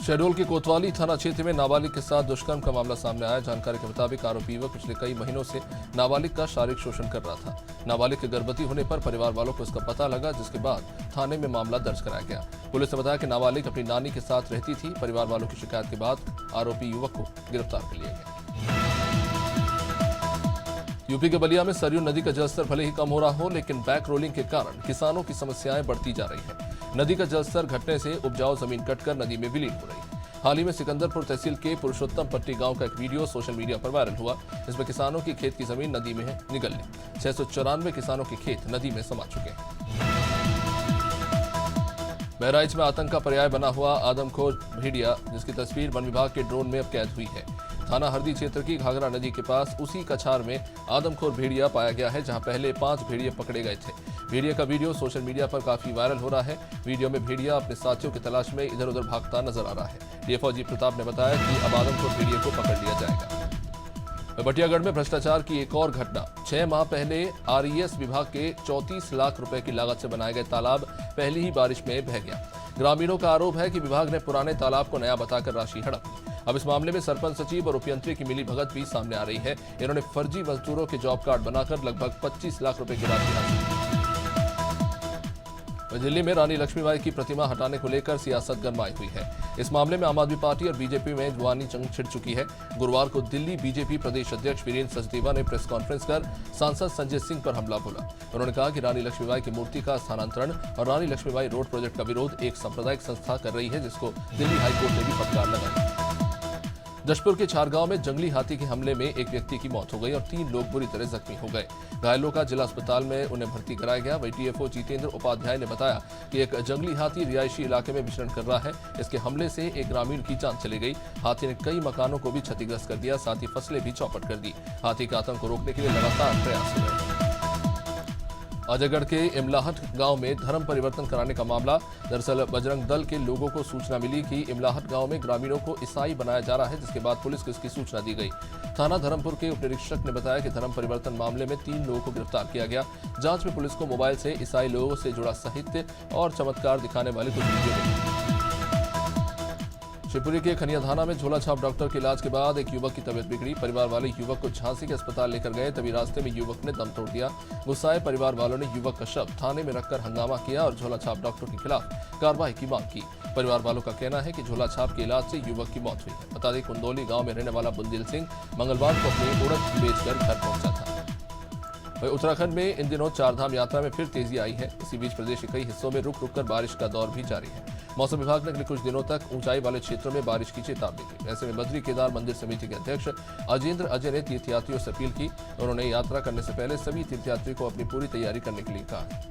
शहडोल के कोतवाली थाना क्षेत्र में नाबालिग के साथ दुष्कर्म का मामला सामने आया। जानकारी के मुताबिक आरोपी युवक पिछले कई महीनों से नाबालिग का शारीरिक शोषण कर रहा था। नाबालिग के गर्भवती होने पर परिवार वालों को इसका पता लगा, जिसके बाद थाने में मामला दर्ज कराया गया। पुलिस ने बताया कि नाबालिग अपनी नानी के साथ रहती थी। परिवार वालों की शिकायत के बाद आरोपी युवक को गिरफ्तार कर लिया गया। यूपी के बलिया में सरयू नदी का जलस्तर भले ही कम हो रहा हो, लेकिन बैक रोलिंग के कारण किसानों की समस्याएं बढ़ती जा रही हैं। नदी का जलस्तर घटने से उपजाऊ जमीन कटकर नदी में विलीन हो रही है। हाल ही में सिकंदरपुर तहसील के पुरुषोत्तम पट्टी गांव का एक वीडियो सोशल मीडिया पर वायरल हुआ। इसमें किसानों की खेत की जमीन नदी में निकल ली। 694 किसानों के खेत नदी में समा चुके हैं। बहराइच में आतंक का पर्याय बना हुआ आदमखोर भेड़िया, जिसकी तस्वीर वन विभाग के ड्रोन में अब कैद हुई है। थाना हरदी क्षेत्र की घाघरा नदी के पास उसी कछार में आदमखोर भेड़िया पाया गया है, जहां पहले 5 भेड़िए पकड़े गए थे। भेड़िया का वीडियो सोशल मीडिया पर काफी वायरल हो रहा है। वीडियो में भेड़िया अपने साथियों की तलाश में इधर उधर भागता नजर आ रहा है। डीएफओ जी प्रताप ने बताया कि अब आदमखोर भेड़िए को पकड़ लिया जाएगा। बटियागढ़ में भ्रष्टाचार की एक और घटना। 6 माह पहले आरईएस विभाग के 34 लाख रुपए की लागत से बनाए गए तालाब पहली ही बारिश में बह गया। ग्रामीणों का आरोप है कि विभाग ने पुराने तालाब को नया बताकर राशि हड़प ली। अब इस मामले में सरपंच सचिव और उपयंत्री की मिली भगत भी सामने आ रही है। इन्होंने फर्जी मजदूरों के जॉब कार्ड बनाकर लगभग 25 लाख रुपए की राशि हासिल की। दिल्ली में रानी लक्ष्मीबाई की प्रतिमा हटाने को लेकर सियासत गरमाई हुई है। इस मामले में आम आदमी पार्टी और बीजेपी में जुबानी जंग छिड़ चुकी है। गुरुवार को दिल्ली बीजेपी प्रदेश अध्यक्ष वीरेंद्र सचदेवा ने प्रेस कॉन्फ्रेंस कर सांसद संजय सिंह पर हमला बोला। उन्होंने कहा कि रानी लक्ष्मीबाई की मूर्ति का स्थानांतरण और रानी लक्ष्मीबाई रोड प्रोजेक्ट का विरोध एक सांप्रदायिक संस्था कर रही है, जिसको दिल्ली हाईकोर्ट ने भी फटकार लगाई। जशपुर के छारगांव में जंगली हाथी के हमले में एक व्यक्ति की मौत हो गई और 3 लोग बुरी तरह जख्मी हो गए। घायलों का जिला अस्पताल में उन्हें भर्ती कराया गया। वहीं डीएफओ जितेंद्र उपाध्याय ने बताया कि एक जंगली हाथी रिहायशी इलाके में विचरण कर रहा है। इसके हमले से एक ग्रामीण की जान चली गई। हाथी ने कई मकानों को भी क्षतिग्रस्त कर दिया, साथ ही फसलें भी चौपट कर दी। हाथी का आतंक को रोकने के लिए लगातार प्रयास हो रहे हैं। अजयगढ़ के इमलाहट गांव में धर्म परिवर्तन कराने का मामला। दरअसल बजरंग दल के लोगों को सूचना मिली कि इमलाहट गांव में ग्रामीणों को ईसाई बनाया जा रहा है, जिसके बाद पुलिस को इसकी सूचना दी गई। थाना धर्मपुर के उपनिरीक्षक ने बताया कि धर्म परिवर्तन मामले में 3 लोगों को गिरफ्तार किया गया। जांच में पुलिस को मोबाइल से ईसाई लोगों से जुड़ा साहित्य और चमत्कार दिखाने वाले कुछ वीडियो मिले। शिवपुरी के खनिया थाना में झोला छाप डॉक्टर के इलाज के बाद एक युवक की तबीयत बिगड़ी। परिवार वाले युवक को झांसी के अस्पताल लेकर गए, तभी रास्ते में युवक ने दम तोड़ दिया। गुस्साए परिवार वालों ने युवक का शव थाने में रखकर हंगामा किया और झोला छाप डॉक्टर के खिलाफ कार्रवाई की मांग की। परिवार वालों का कहना है कि झोला छाप के इलाज से युवक की मौत हुई है। बता दें, कुंदौली गांव में रहने वाला बुंदेल सिंह मंगलवार को अपनी उड़द बेचकर घर पहुंचा था। उत्तराखंड में इन दिनों 4 धाम यात्रा में फिर तेजी आई है। इसी बीच प्रदेश के कई हिस्सों में रुक रुक कर बारिश का दौर भी जारी है। मौसम विभाग ने अगले कुछ दिनों तक ऊंचाई वाले क्षेत्रों में बारिश की चेतावनी दी। ऐसे में बद्री केदार मंदिर समिति के अध्यक्ष अजेंद्र अजय ने तीर्थयात्रियों से अपील की। उन्होंने यात्रा करने से पहले सभी तीर्थयात्रियों को अपनी पूरी तैयारी करने के लिए कहा।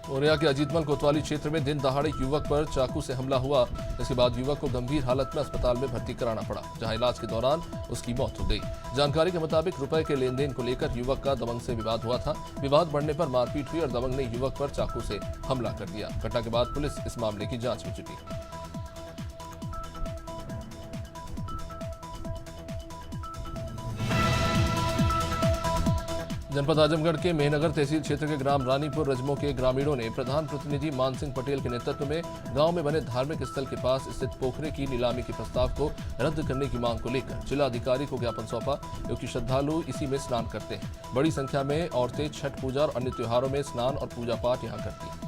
मोरिया के अजीतमल कोतवाली क्षेत्र में दिन दहाड़े युवक पर चाकू से हमला हुआ। इसके बाद युवक को गंभीर हालत में अस्पताल में भर्ती कराना पड़ा, जहां इलाज के दौरान उसकी मौत हो गई। जानकारी के मुताबिक रुपए के लेन देन को लेकर युवक का दबंग से विवाद हुआ था। विवाद बढ़ने पर मारपीट हुई और दबंग ने युवक पर चाकू से हमला कर दिया। घटना के बाद पुलिस इस मामले की जांच में जुटी। जनपद आजमगढ़ के मेहनगर तहसील क्षेत्र के ग्राम रानीपुर रजमो के ग्रामीणों ने प्रधान प्रतिनिधि मान सिंह पटेल के नेतृत्व में गांव में बने धार्मिक स्थल के पास स्थित पोखरे की नीलामी के प्रस्ताव को रद्द करने की मांग को लेकर जिला अधिकारी को ज्ञापन सौंपा, क्योंकि श्रद्धालु इसी में स्नान करते हैं। बड़ी संख्या में औरतें छठ पूजा और अन्य त्योहारों में स्नान और पूजा पाठ यहाँ करती हैं।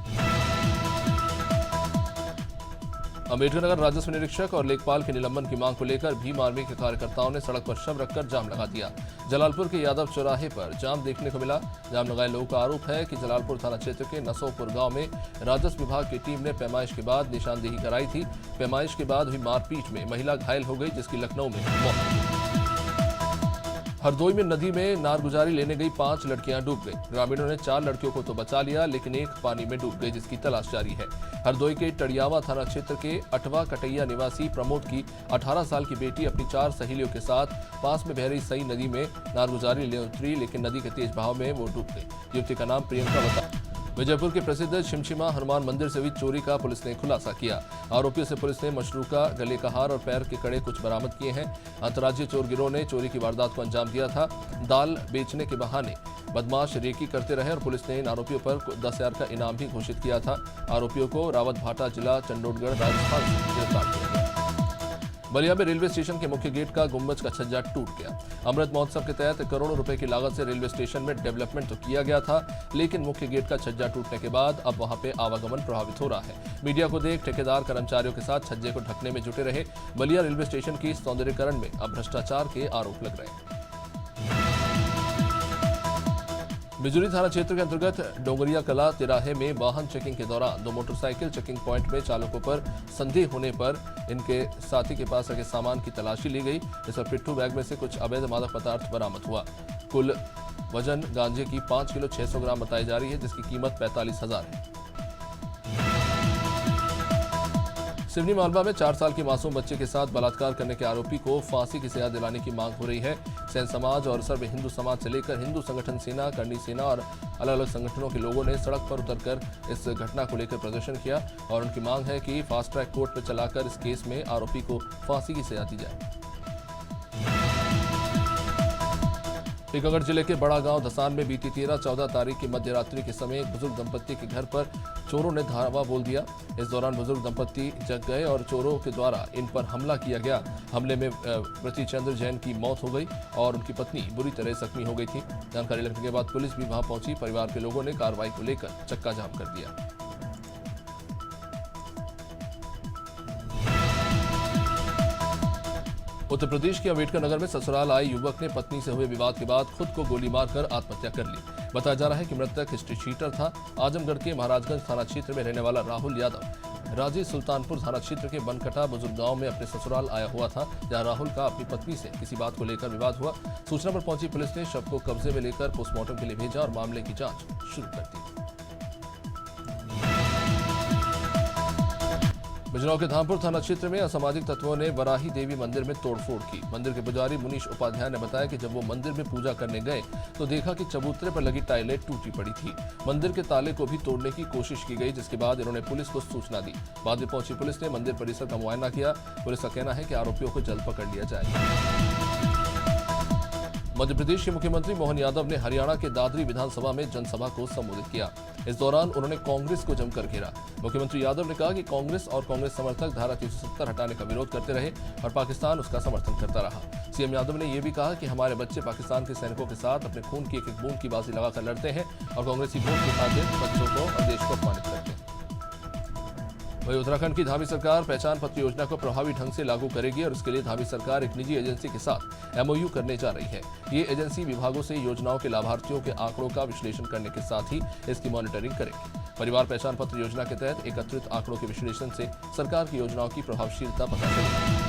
अम्बेडकरनगर राजस्व निरीक्षक और लेखपाल के निलंबन की मांग को लेकर भीम आर्मी के कार्यकर्ताओं ने सड़क पर शव रखकर जाम लगा दिया। जलालपुर के यादव चौराहे पर जाम देखने को मिला। जाम लगाए लोगों का आरोप है कि जलालपुर थाना क्षेत्र के नसोपुर गांव में राजस्व विभाग की टीम ने पैमाइश के बाद निशानदेही कराई थी। पैमाइश के बाद हुई मारपीट में महिला घायल हो गई, जिसकी लखनऊ में मौत हो गई। हरदोई में नदी में नारगुजारी लेने गई 5 लड़कियां डूब गई। ग्रामीणों ने 4 लड़कियों को तो बचा लिया, लेकिन एक पानी में डूब गई, जिसकी तलाश जारी है। हरदोई के टड़ियावा थाना क्षेत्र के अटवा कटैया निवासी प्रमोद की 18 साल की बेटी अपनी 4 सहेलियों के साथ पास में बह रही सई नदी में नारगुजारी लेने उतरी, लेकिन नदी के तेज बहाव में वो डूब गई। युवती का नाम प्रियंका बता। विजयपुर के प्रसिद्ध छिमछिमा हनुमान मंदिर से हुई चोरी का पुलिस ने खुलासा किया। आरोपियों से पुलिस ने मशरूका, गले का हार और पैर के कड़े कुछ बरामद किए हैं। अंतर्राज्यीय चोर गिरोह ने चोरी की वारदात को अंजाम दिया था। दाल बेचने के बहाने बदमाश रेकी करते रहे और पुलिस ने इन आरोपियों पर 10,000 का इनाम भी घोषित किया था। आरोपियों को रावतभाटा जिला चंडोगढ़ राजस्थान से गिरफ्तार किया गया। बलिया में रेलवे स्टेशन के मुख्य गेट का गुंबज का छज्जा टूट गया। अमृत महोत्सव के तहत करोड़ों रुपए की लागत से रेलवे स्टेशन में डेवलपमेंट तो किया गया था, लेकिन मुख्य गेट का छज्जा टूटने के बाद अब वहां पे आवागमन प्रभावित हो रहा है। मीडिया को देख ठेकेदार कर्मचारियों के साथ छज्जे को ढकने में जुटे रहे। बलिया रेलवे स्टेशन की सौंदर्यीकरण में अब भ्रष्टाचार के आरोप लग रहे हैं। बिजुली थाना क्षेत्र के अंतर्गत डोंगरिया कला तिराहे में वाहन चेकिंग के दौरान 2 मोटरसाइकिल चेकिंग पॉइंट में चालकों पर संदेह होने पर इनके साथी के पास रखे सामान की तलाशी ली गई। इस पर पिट्ठू बैग में से कुछ अवैध मादक पदार्थ बरामद हुआ। कुल वजन गांजे की 5 किलो 600 ग्राम बताई जा रही है, जिसकी कीमत 45,000 है। सिवनी मालवा में 4 साल की मासूम बच्चे के साथ बलात्कार करने के आरोपी को फांसी की सजा दिलाने की मांग हो रही है। सैन समाज और सर्व हिंदू समाज से लेकर हिंदू संगठन सेना, करनी सेना और अलग अलग संगठनों के लोगों ने सड़क पर उतरकर इस घटना को लेकर प्रदर्शन किया और उनकी मांग है कि फास्ट ट्रैक कोर्ट में चलाकर इस केस में आरोपी को फांसी की सजा दी जाए। टीकमगढ़ जिले के बड़ा गांव धसान में बीती 13-14 तारीख की मध्य रात्रि के समय एक बुजुर्ग दंपत्ति के घर पर चोरों ने धावा बोल दिया। इस दौरान बुजुर्ग दंपत्ति जग गए और चोरों के द्वारा इन पर हमला किया गया। हमले में प्रतिचंद्र जैन की मौत हो गई और उनकी पत्नी बुरी तरह जख्मी हो गई थी। जानकारी लगने के बाद पुलिस भी वहां पहुंची। परिवार के लोगों ने कार्रवाई को लेकर चक्का जाम कर दिया। उत्तर प्रदेश के अम्बेडकर नगर में ससुराल आए युवक ने पत्नी से हुए विवाद के बाद खुद को गोली मारकर आत्महत्या कर ली। बताया जा रहा है कि मृतक हिस्ट्री शीटर था। आजमगढ़ के महाराजगंज थाना क्षेत्र में रहने वाला राहुल यादव राजी सुल्तानपुर थाना क्षेत्र के बनकटा बुजुर्ग गांव में अपने ससुराल आया हुआ था, जहां राहुल का अपनी पत्नी से किसी बात को लेकर विवाद हुआ। सूचना पर पहुंची पुलिस ने शव को कब्जे में लेकर पोस्टमार्टम के लिए भेजा और मामले की जांच शुरू कर दी। बिजनौर के धामपुर थाना क्षेत्र में असामाजिक तत्वों ने वराही देवी मंदिर में तोड़फोड़ की। मंदिर के पुजारी मुनीश उपाध्याय ने बताया कि जब वो मंदिर में पूजा करने गए तो देखा कि चबूतरे पर लगी टाइलें टूटी पड़ी थी। मंदिर के ताले को भी तोड़ने की कोशिश की गई, जिसके बाद इन्होंने पुलिस को सूचना दी। बाद में पहुंची पुलिस ने मंदिर परिसर का मुआयना किया। पुलिस का कहना है कि आरोपियों को जल्द पकड़ लिया जाएगा। मध्य प्रदेश के मुख्यमंत्री मोहन यादव ने हरियाणा के दादरी विधानसभा में जनसभा को संबोधित किया। इस दौरान उन्होंने कांग्रेस को जमकर घेरा। मुख्यमंत्री यादव ने कहा कि कांग्रेस और कांग्रेस समर्थक धारा 370 हटाने का विरोध करते रहे और पाकिस्तान उसका समर्थन करता रहा। सीएम यादव ने यह भी कहा कि हमारे बच्चे पाकिस्तान के सैनिकों के साथ अपने खून की एक एक बूंद की बाजी लगाकर लड़ते हैं और कांग्रेसी वोट की खातिर बच्चों को और देश को अपमानित करते हैं। वहीं उत्तराखंड की धामी सरकार पहचान पत्र योजना को प्रभावी ढंग से लागू करेगी और इसके लिए धामी सरकार एक निजी एजेंसी के साथ एमओयू करने जा रही है। ये एजेंसी विभागों से योजनाओं के लाभार्थियों के आंकड़ों का विश्लेषण करने के साथ ही इसकी मॉनिटरिंग करेगी। परिवार पहचान पत्र योजना के तहत एकत्रित आंकड़ों के विश्लेषण से सरकार की योजनाओं की प्रभावशीलता पता चलेगी।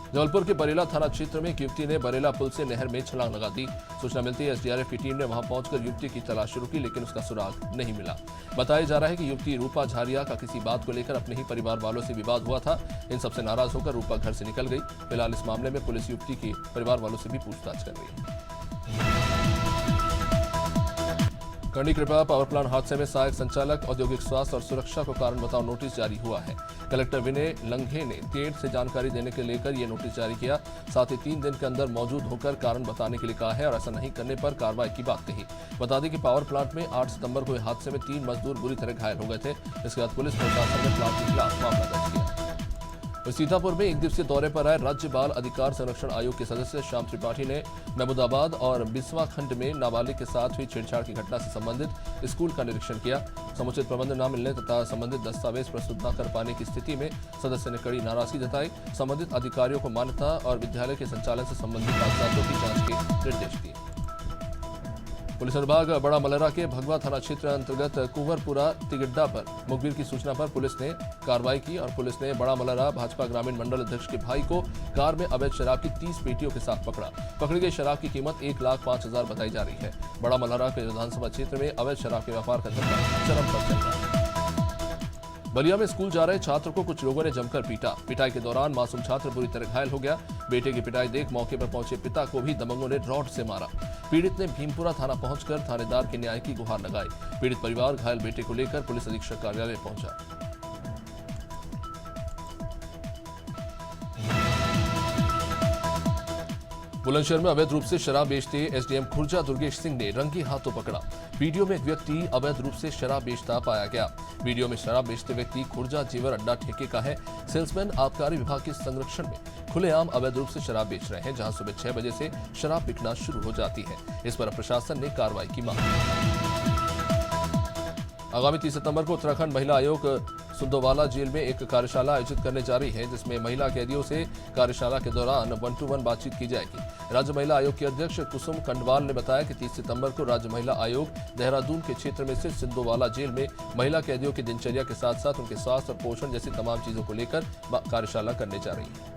जबलपुर के बरेला थाना क्षेत्र में एक युवती ने बरेला पुल से नहर में छलांग लगा दी। सूचना मिलती है एसडीआरएफ की टीम ने वहां पहुंचकर युवती की तलाश शुरू की, लेकिन उसका सुराग नहीं मिला। बताया जा रहा है कि युवती रूपा झारिया का किसी बात को लेकर अपने ही परिवार वालों से विवाद हुआ था। इन सबसे नाराज होकर रूपा घर से निकल गई। फिलहाल इस मामले में पुलिस युवती के परिवार वालों से भी पूछताछ कर रही है। करनी कृपा पावर प्लांट हादसे में सहायक संचालक औद्योगिक स्वास्थ्य और सुरक्षा को कारण बताओ नोटिस जारी हुआ है। कलेक्टर विनय लंघे ने तेज से जानकारी देने के लेकर यह नोटिस जारी किया। साथ ही 3 दिन के अंदर मौजूद होकर कारण बताने के लिए कहा है और ऐसा नहीं करने पर कार्रवाई की बात कही। बता दें कि पावर प्लांट में 8 सितंबर को हुए हादसे में 3 मजदूर बुरी तरह घायल हो गए थे। इसके बाद पुलिस प्रशासन ने प्लांट के खिलाफ मामला दर्ज किया। सीतापुर में एक दिवसीय दौरे पर आए राज्य बाल अधिकार संरक्षण आयोग के सदस्य श्याम त्रिपाठी ने महमूदाबाद और बिस्वा खंड में नाबालिग के साथ हुई छेड़छाड़ की घटना से संबंधित स्कूल का निरीक्षण किया। समुचित प्रबंध न मिलने तथा संबंधित दस्तावेज प्रस्तुत न कर पाने की स्थिति में सदस्य ने कड़ी नाराजगी जताई। संबंधित अधिकारियों को मान्यता और विद्यालय के संचालन से संबंधित कागजातों की जांच के निर्देश दिए। पुलिस विभाग बड़ा मलरा के भगवा थाना क्षेत्र अंतर्गत कुंवरपुरा तिगड्डा पर मुखबिर की सूचना पर पुलिस ने कार्रवाई की और पुलिस ने बड़ा मलरा भाजपा ग्रामीण मंडल अध्यक्ष के भाई को कार में अवैध शराब की 30 पेटियों के साथ पकड़ा। पकड़ी गई शराब की कीमत 1,05,000 बताई जा रही है। बड़ा मलरा के विधानसभा क्षेत्र में अवैध शराब के व्यापार का धंधा चरम पर चल रहा है। बलिया में स्कूल जा रहे छात्र को कुछ लोगों ने जमकर पीटा। पिटाई के दौरान मासूम छात्र बुरी तरह घायल हो गया। बेटे की पिटाई देख मौके पर पहुंचे पिता को भी दबंगों ने रॉड से मारा। पीड़ित ने भीमपुरा थाना पहुंचकर थानेदार के न्याय की गुहार लगाई। पीड़ित परिवार घायल बेटे को लेकर पुलिस अधीक्षक कार्यालय पहुंचा। बुलंदशहर में अवैध रूप से शराब बेचते एसडीएम खुर्जा दुर्गेश सिंह ने रंगे हाथों पकड़ा। वीडियो में एक व्यक्ति अवैध रूप से शराब बेचता पाया गया। वीडियो में शराब बेचते व्यक्ति खुर्जा जेवर अड्डा ठेके का है। सेल्समैन आबकारी विभाग के संरक्षण में खुलेआम अवैध रूप से शराब बेच रहे हैं, जहां सुबह 6 बजे से शराब बिकना शुरू हो जाती है। इस पर प्रशासन ने कार्रवाई की मांग। आगामी 30 सितंबर को उत्तराखंड महिला आयोग सुंदोवाला जेल में एक कार्यशाला आयोजित करने जा रही है, जिसमें महिला कैदियों से कार्यशाला के दौरान 1-to-1 बातचीत की जाएगी। राज्य महिला आयोग की अध्यक्ष कुसुम कंडवाल ने बताया कि 30 सितंबर को राज्य महिला आयोग देहरादून के क्षेत्र में स्थित सिंदोवाला जेल में महिला कैदियों की दिनचर्या के साथ साथ उनके स्वास्थ्य और पोषण जैसी तमाम चीजों को लेकर कार्यशाला करने जा रही है।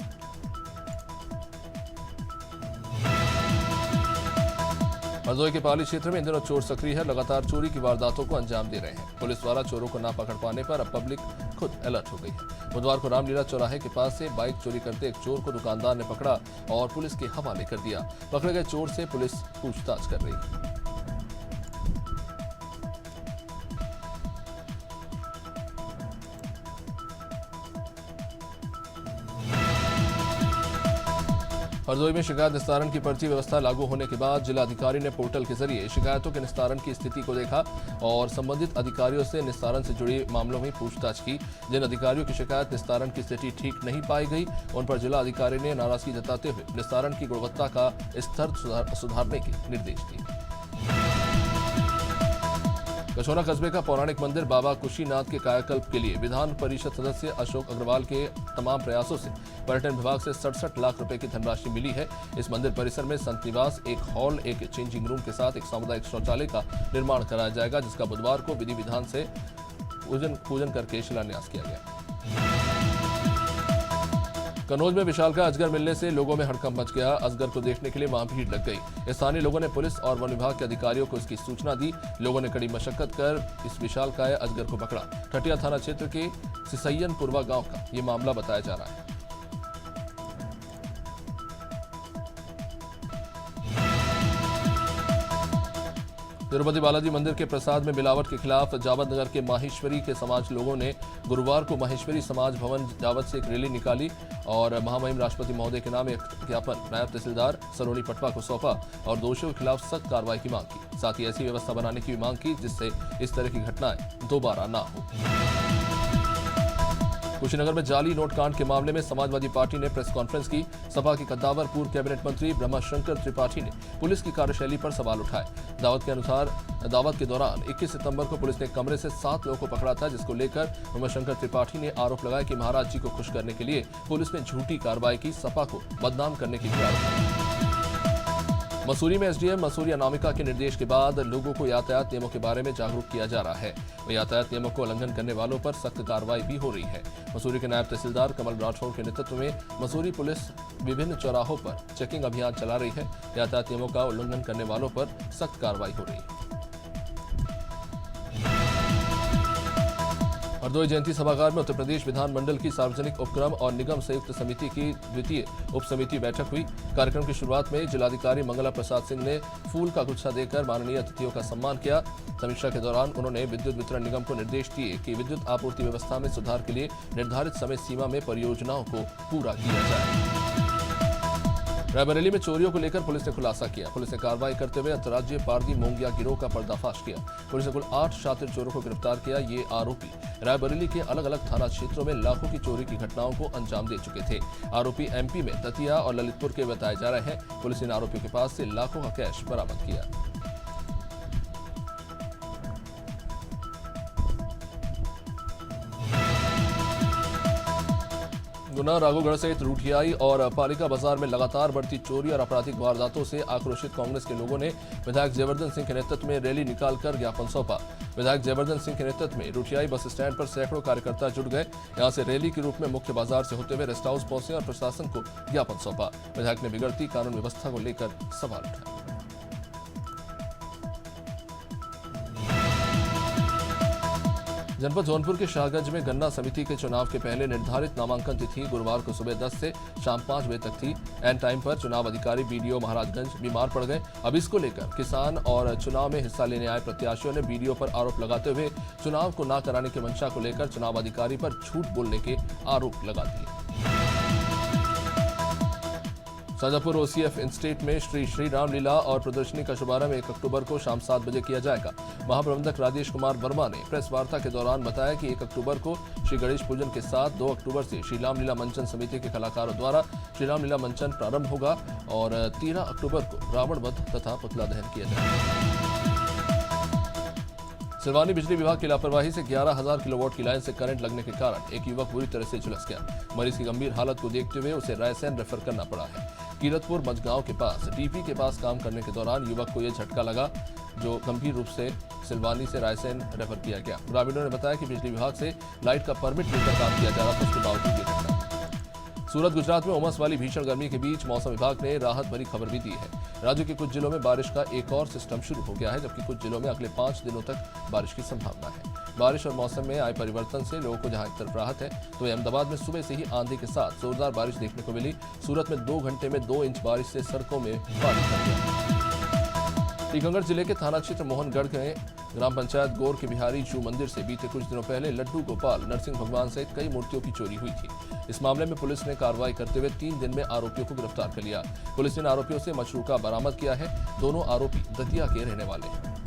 हरदोई के पाली क्षेत्र में इन दिनों चोर सक्रिय है, लगातार चोरी की वारदातों को अंजाम दे रहे हैं। पुलिस द्वारा चोरों को ना पकड़ पाने पर अब पब्लिक खुद अलर्ट हो गई है। बुधवार को रामलीला चौराहे के पास से बाइक चोरी करते एक चोर को दुकानदार ने पकड़ा और पुलिस के हवाले कर दिया। पकड़े गए चोर से पुलिस पूछताछ कर रही है। हरदोई में शिकायत निस्तारण की पर्ची व्यवस्था लागू होने के बाद जिलाधिकारी ने पोर्टल के जरिए शिकायतों के निस्तारण की स्थिति को देखा और संबंधित अधिकारियों से निस्तारण से जुड़े मामलों में पूछताछ की। जिन अधिकारियों की शिकायत निस्तारण की स्थिति ठीक नहीं पाई गई, उन पर जिलाधिकारी ने नाराजगी जताते हुए निस्तारण की गुणवत्ता का स्तर सुधारने के निर्देश दिए। कछौरा कस्बे का पौराणिक मंदिर बाबा कुशीनाथ के कायाकल्प के लिए विधान परिषद सदस्य अशोक अग्रवाल के तमाम प्रयासों से पर्यटन विभाग से 67 लाख रुपए की धनराशि मिली है। इस मंदिर परिसर में संत निवास, एक हॉल, एक चेंजिंग रूम के साथ एक सामुदायिक शौचालय का निर्माण कराया जाएगा, जिसका बुधवार को विधि विधान से पूजन करके शिलान्यास किया गया। कन्नौज में विशालकाय अजगर मिलने से लोगों में हड़कंप मच गया। अजगर को देखने के लिए वहां भीड़ लग गई। स्थानीय लोगों ने पुलिस और वन विभाग के अधिकारियों को इसकी सूचना दी। लोगों ने कड़ी मशक्कत कर इस विशालकाय अजगर को पकड़ा। ठटिया थाना क्षेत्र के सिसैयनपुरवा गांव का ये मामला बताया जा रहा है। तिरुपति बालाजी मंदिर के प्रसाद में मिलावट के खिलाफ जावद नगर के माहेश्वरी के समाज लोगों ने गुरुवार को माहेश्वरी समाज भवन जावद से एक रैली निकाली और महामहिम राष्ट्रपति महोदय के नाम एक ज्ञापन नायब तहसीलदार सलोनी पटवा को सौंपा और दोषियों के खिलाफ सख्त कार्रवाई की मांग की। साथ ही ऐसी व्यवस्था बनाने की भी मांग की जिससे इस तरह की घटनाएं दोबारा न हो। कुशीनगर में जाली नोट कांड के मामले में समाजवादी पार्टी ने प्रेस कॉन्फ्रेंस की। सपा के कद्दावर पूर्व कैबिनेट मंत्री ब्रह्माशंकर त्रिपाठी ने पुलिस की कार्यशैली पर सवाल उठाए। दावत के अनुसार दावत के दौरान 21 सितंबर को पुलिस ने कमरे से 7 लोगों को पकड़ा था, जिसको लेकर ब्रह्माशंकर त्रिपाठी ने आरोप लगाया कि महाराज जी को खुश करने के लिए पुलिस ने झूठी कार्रवाई की, सपा को बदनाम करने की भी आरोप लगाया। मसूरी में एसडीएम मसूरी अनामिका के निर्देश के बाद लोगों को यातायात नियमों के बारे में जागरूक किया जा रहा है। यातायात नियमों को उल्लंघन करने वालों पर सख्त कार्रवाई भी हो रही है। मसूरी के नायब तहसीलदार कमल राठौर के नेतृत्व में मसूरी पुलिस विभिन्न चौराहों पर चेकिंग अभियान चला रही है। यातायात नियमों का उल्लंघन करने वालों पर सख्त कार्रवाई हो रही है। हरदोई जयंती सभागार में उत्तर प्रदेश विधानमंडल की सार्वजनिक उपक्रम और निगम संयुक्त समिति की द्वितीय उप समिति बैठक हुई। कार्यक्रम की शुरुआत में जिलाधिकारी मंगला प्रसाद सिंह ने फूल का गुच्छा देकर माननीय अतिथियों का सम्मान किया। समीक्षा के दौरान उन्होंने विद्युत वितरण निगम को निर्देश दिए कि विद्युत आपूर्ति व्यवस्था में सुधार के लिए निर्धारित समय सीमा में परियोजनाओं को पूरा किया जाए। रायबरेली में चोरियों को लेकर पुलिस ने खुलासा किया। पुलिस ने कार्रवाई करते हुए अंतर्राज्यीय पारदी मोंगिया गिरोह का पर्दाफाश किया। पुलिस ने कुल 8 शातिर चोरों को गिरफ्तार किया। ये आरोपी रायबरेली के अलग अलग थाना क्षेत्रों में लाखों की चोरी की घटनाओं को अंजाम दे चुके थे। आरोपी एमपी में दतिया और ललितपुर के बताए जा रहे हैं। पुलिस ने आरोपियों के पास से लाखों का कैश बरामद किया। गुना, राघोगढ़ सहित रूठियाई और पालिका बाजार में लगातार बढ़ती चोरी और आपराधिक वारदातों से आक्रोशित कांग्रेस के लोगों ने विधायक जयवर्धन सिंह के नेतृत्व में रैली निकालकर ज्ञापन सौंपा। विधायक जयवर्धन सिंह के नेतृत्व में रूठियाई बस स्टैंड पर सैकड़ों कार्यकर्ता जुट गए। यहां से रैली के रूप में मुख्य बाजार से होते हुए रेस्ट हाउस पहुंचे और प्रशासन को ज्ञापन सौंपा। विधायक ने बिगड़ती कानून व्यवस्था को लेकर सवाल उठाया। जनपद जौनपुर के शाहगंज में गन्ना समिति के चुनाव के पहले निर्धारित नामांकन तिथि गुरुवार को सुबह 10 से शाम 5 बजे तक थी। एन टाइम पर चुनाव अधिकारी बीडीओ महाराजगंज बीमार पड़ गए। अब इसको लेकर किसान और चुनाव में हिस्सा लेने आए प्रत्याशियों ने बीडीओ पर आरोप लगाते हुए चुनाव को न कराने की मंशा को लेकर चुनाव अधिकारी पर झूठ बोलने के आरोप लगा दिए। शाजापुर ओसीएफ इंस्टीट्यूट में श्री रामलीला और प्रदर्शनी का शुभारंभ 1 अक्टूबर को शाम 7 बजे किया जाएगा। महाप्रबंधक राजेश कुमार वर्मा ने प्रेस वार्ता के दौरान बताया कि 1 अक्टूबर को श्री गणेश पूजन के साथ 2 अक्टूबर से श्री रामलीला मंचन समिति के कलाकारों द्वारा श्री रामलीला मंचन प्रारंभ होगा और 13 अक्टूबर को रावण वध तथा पुतला दहन किया जाएगा। सिलवानी बिजली विभाग की लापरवाही से 11,000 किलोवाट की लाइन से करंट लगने के कारण एक युवक बुरी तरह से झुलस गया। मरीज की गंभीर हालत को देखते हुए उसे रायसेन रेफर करना पड़ा है। कीरतपुर मजगांव के पास डीपी के पास काम करने के दौरान युवक को यह झटका लगा, जो गंभीर रूप से सिलवानी से रायसेन रेफर किया गया। ग्रामीणों ने बताया कि बिजली विभाग से लाइट का परमिट लेकर काम किया जा रहा था, उसके बावजूद ये घटना। सूरत गुजरात में उमस वाली भीषण गर्मी के बीच मौसम विभाग ने राहत भरी खबर भी दी है। राज्य के कुछ जिलों में बारिश का एक और सिस्टम शुरू हो गया है, जबकि कुछ जिलों में अगले 5 दिनों तक बारिश की संभावना है। बारिश और मौसम में आए परिवर्तन से लोगों को जहां एक तरफ राहत है, तो अहमदाबाद में सुबह से ही आंधी के साथ जोरदार बारिश देखने को मिली। सूरत में 2 घंटे में 2 इंच बारिश से सड़कों में पानी भर गया। टीकमगढ़ जिले के थाना क्षेत्र मोहनगढ़ के ग्राम पंचायत गौर के बिहारी शिव मंदिर से बीते कुछ दिनों पहले लड्डू गोपाल, नरसिंह भगवान सहित कई मूर्तियों की चोरी हुई थी। इस मामले में पुलिस ने कार्रवाई करते हुए 3 दिन में आरोपियों को गिरफ्तार कर लिया। पुलिस ने इन आरोपियों से मशरूका बरामद किया है। दोनों आरोपी दतिया के रहने वाले हैं।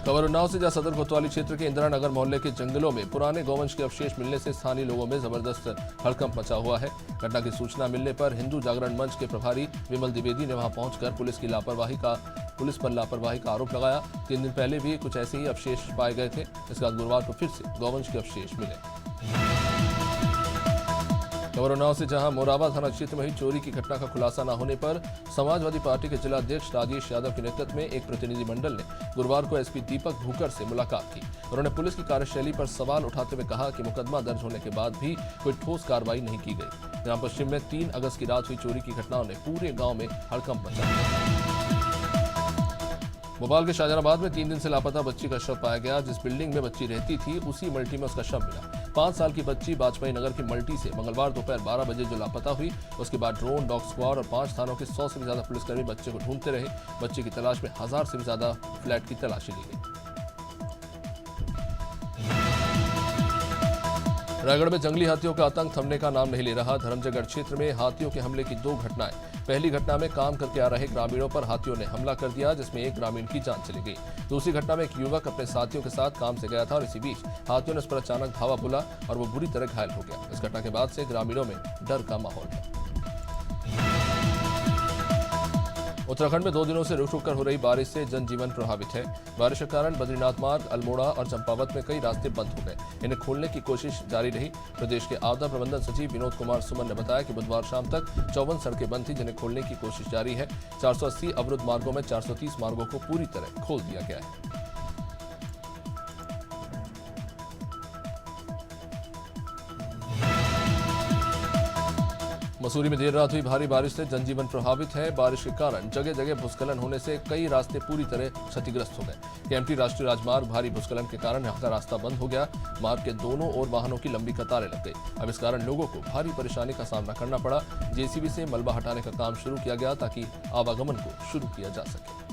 खबर उन्नाव से, जहां सदर कोतवाली क्षेत्र के इंदिरा नगर मोहल्ले के जंगलों में पुराने गौवंश के अवशेष मिलने से स्थानीय लोगों में जबरदस्त हड़कंप मचा हुआ है। घटना की सूचना मिलने पर हिंदू जागरण मंच के प्रभारी विमल द्विवेदी ने वहां पहुंचकर पुलिस पर लापरवाही का आरोप लगाया। 3 दिन पहले भी कुछ ऐसे ही अवशेष पाए गए थे। इसके बाद गुरुवार को फिर से गौवंश के अवशेष मिले। खबर उन्नाव से, जहां मोराबा थाना क्षेत्र में हुई चोरी की घटना का खुलासा न होने पर समाजवादी पार्टी के जिला अध्यक्ष राजेश यादव के नेतृत्व में एक प्रतिनिधिमंडल ने गुरुवार को एसपी दीपक भूकर से मुलाकात की। उन्होंने पुलिस की कार्यशैली पर सवाल उठाते हुए कहा कि मुकदमा दर्ज होने के बाद भी कोई ठोस कार्रवाई नहीं की गई। जहां पश्चिम में 3 अगस्त की रात हुई चोरी की घटनाओं ने पूरे गांव में हड़कंप मचा दिया। भोपाल के शाहजहानाबाद में 3 दिन से लापता बच्ची का शव पाया गया। जिस बिल्डिंग में बच्ची रहती थी, उसी मल्टी में उसका शव मिला। 5 साल की बच्ची वाजपेयी नगर की मल्टी से मंगलवार दोपहर 12 बजे जो लापता हुई, उसके बाद ड्रोन, डॉग स्क्वाड और 5 थानों के 100 से भी ज्यादा पुलिसकर्मी बच्चे को ढूंढते रहे। बच्चे की तलाश में 1000 से भी ज्यादा फ्लैट की तलाशी ली गई। रायगढ़ में जंगली हाथियों का आतंक थमने का नाम नहीं ले रहा। धर्मजयगढ़ क्षेत्र में हाथियों के हमले की 2 घटनाएं। पहली घटना में काम करके आ रहे ग्रामीणों पर हाथियों ने हमला कर दिया, जिसमें एक ग्रामीण की जान चली गई। दूसरी घटना में एक युवक अपने साथियों के साथ काम से गया था और इसी बीच हाथियों ने उस पर अचानक धावा बोला और वो बुरी तरह घायल हो गया। इस घटना के बाद से ग्रामीणों में डर का माहौल है। उत्तराखंड में 2 दिनों से रुक रुक कर हो रही बारिश से जनजीवन प्रभावित है। बारिश के कारण बद्रीनाथ मार्ग, अल्मोड़ा और चंपावत में कई रास्ते बंद हो गए। इन्हें खोलने की कोशिश जारी रही। प्रदेश के आपदा प्रबंधन सचिव विनोद कुमार सुमन ने बताया कि बुधवार शाम तक 54 सड़कें बंद थी, जिन्हें खोलने की कोशिश जारी है। 480 अवरुद्ध मार्गों में 430 मार्गों को पूरी तरह खोल दिया गया है। मसूरी में देर रात हुई भारी बारिश से जनजीवन प्रभावित है। बारिश के कारण जगह जगह भूस्खलन होने से कई रास्ते पूरी तरह क्षतिग्रस्त हो गए। केएमटी राष्ट्रीय राजमार्ग भारी भूस्खलन के कारण यहां का रास्ता बंद हो गया। मार्ग के दोनों ओर वाहनों की लंबी कतारें लग गई। अब इस कारण लोगों को भारी परेशानी का सामना करना पड़ा। जेसीबी से मलबा हटाने का काम शुरू किया गया ताकि आवागमन को शुरू किया जा सके।